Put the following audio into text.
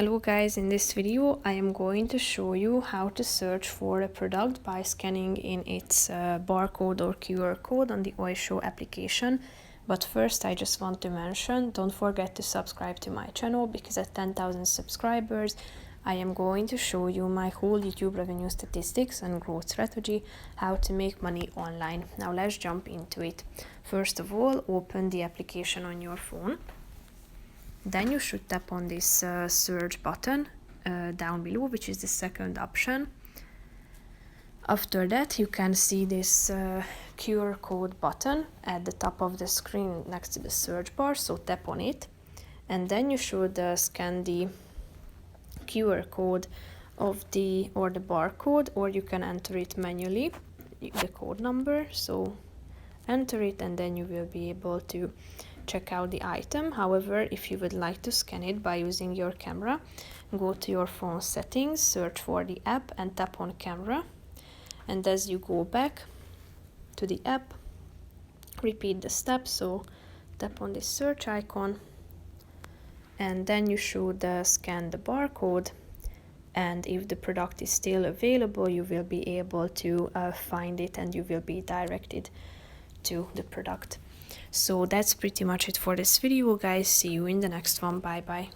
Hello guys, in this video I am going to show you how to search for a product by scanning in its barcode or QR code on the Oysho application. But first I just want to mention, don't forget to subscribe to my channel, because at 10,000 subscribers I am going to show you my whole YouTube revenue statistics and growth strategy, how to make money online. Now let's jump into it. First of all, open the application on your phone. Then you should tap on this search button down below, which is the second option. After that, you can see this QR code button at the top of the screen next to the search bar, so tap on it. And then you should scan the QR code of the barcode, or you can enter it manually, the code number. So enter it and then you will be able to check out the item. However, if you would like to scan it by using your camera, go to your phone settings, search for the app and tap on camera. And as you go back to the app, repeat the steps. So tap on this search icon and then you should scan the barcode. And if the product is still available, you will be able to find it and you will be directed to the product. So that's pretty much it for this video, guys. See you in the next one. Bye bye.